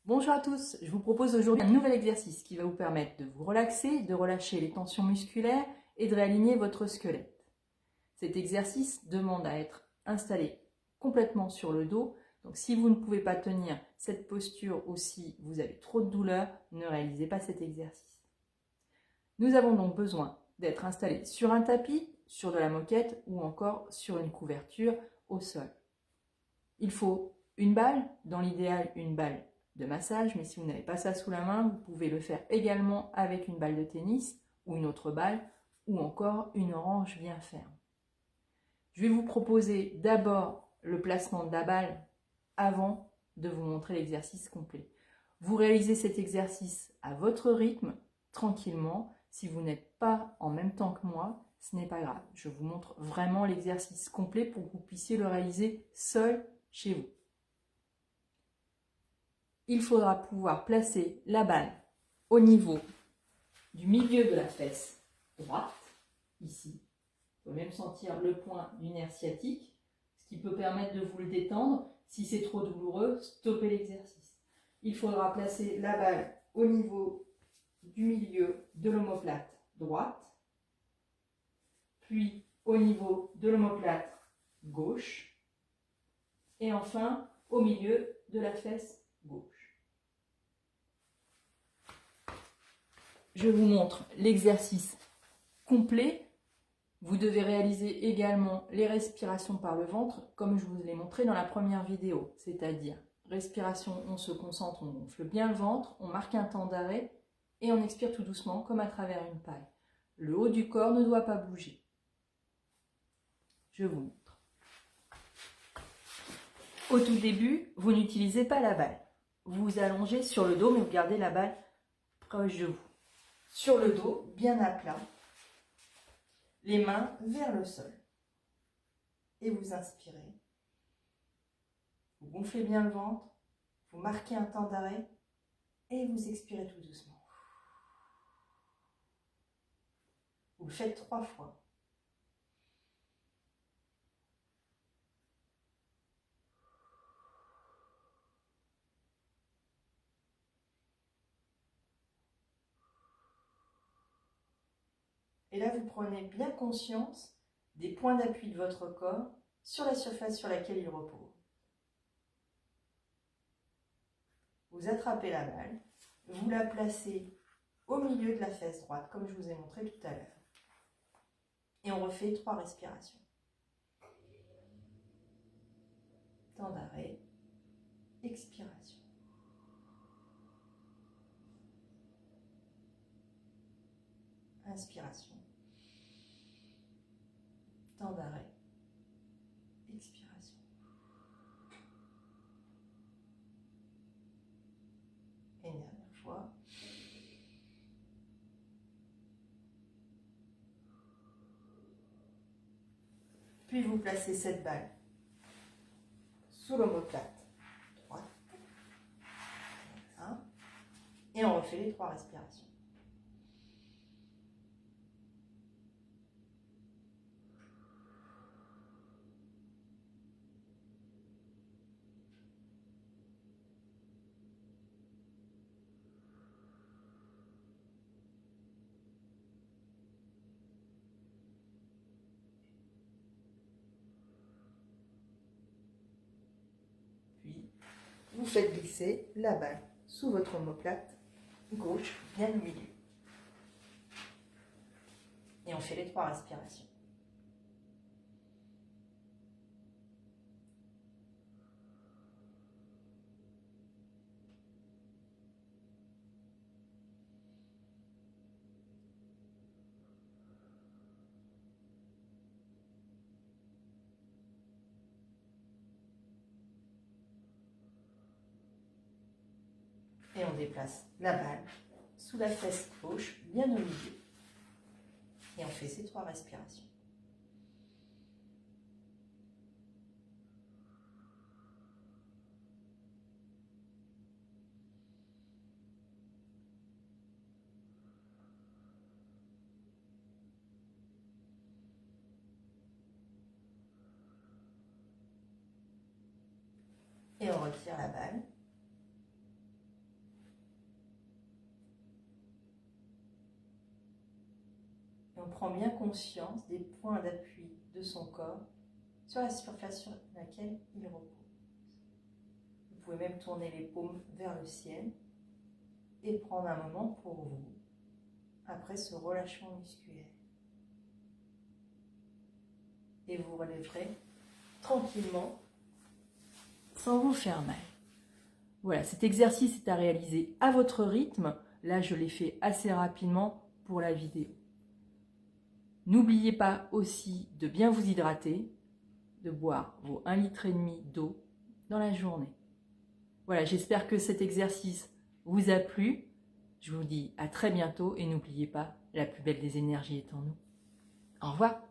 Bonjour à tous, je vous propose aujourd'hui un nouvel exercice qui va vous permettre de vous relaxer, de relâcher les tensions musculaires et de réaligner votre squelette. Cet exercice demande à être installé complètement sur le dos, donc si vous ne pouvez pas tenir cette posture ou si vous avez trop de douleur, ne réalisez pas cet exercice. Nous avons donc besoin d'être installés sur un tapis, sur de la moquette ou encore sur une couverture au sol. Il faut une balle, dans l'idéal une balle de massage, mais si vous n'avez pas ça sous la main, vous pouvez le faire également avec une balle de tennis ou une autre balle ou encore une orange bien ferme. Je vais vous proposer d'abord le placement de la balle avant de vous montrer l'exercice complet. Vous réalisez cet exercice à votre rythme, tranquillement. Si vous n'êtes pas en même temps que moi, ce n'est pas grave. Je vous montre vraiment l'exercice complet pour que vous puissiez le réaliser seul chez vous. Il faudra pouvoir placer la balle au niveau du milieu de la fesse droite, ici. Vous pouvez même sentir le point du nerf sciatique, ce qui peut permettre de vous le détendre. Si c'est trop douloureux, stoppez l'exercice. Il faudra placer la balle au niveau du milieu de l'omoplate droite, puis au niveau de l'omoplate gauche, et enfin au milieu de la fesse gauche. Je vous montre l'exercice complet. Vous devez réaliser également les respirations par le ventre, comme je vous l'ai montré dans la première vidéo. C'est-à-dire, respiration, on se concentre, on gonfle bien le ventre, on marque un temps d'arrêt et on expire tout doucement, comme à travers une paille. Le haut du corps ne doit pas bouger. Je vous montre. Au tout début, vous n'utilisez pas la balle. Vous vous allongez sur le dos, mais vous gardez la balle proche de vous. Sur le dos, bien à plat, les mains vers le sol. Et vous inspirez. Vous gonflez bien le ventre, vous marquez un temps d'arrêt et vous expirez tout doucement. Vous le faites 3 fois. Et là, vous prenez bien conscience des points d'appui de votre corps sur la surface sur laquelle il repose. Vous attrapez la balle, vous la placez au milieu de la fesse droite, comme je vous ai montré tout à l'heure. Et on refait 3 respirations. Temps d'arrêt, expiration. Inspiration. Temps d'arrêt, expiration. Et une dernière fois. Puis vous placez cette balle sous l'omoplate droite. Et on refait les 3 respirations. Puis, vous faites glisser la balle sous votre omoplate gauche, bien au milieu. Et on fait les 3 respirations. Et on déplace la balle sous la fesse gauche, bien au milieu. Et on fait ces 3 respirations. Et on retire la balle. on prend bien conscience des points d'appui de son corps sur la surface sur laquelle il repose. Vous pouvez même tourner les paumes vers le ciel et prendre un moment pour vous, après ce relâchement musculaire. Et vous relèverez tranquillement, sans vous faire mal. Voilà, cet exercice est à réaliser à votre rythme. Là, je l'ai fait assez rapidement pour la vidéo. N'oubliez pas aussi de bien vous hydrater, de boire vos 1,5 litre d'eau dans la journée. Voilà, j'espère que cet exercice vous a plu. Je vous dis à très bientôt et n'oubliez pas, la plus belle des énergies est en nous. Au revoir.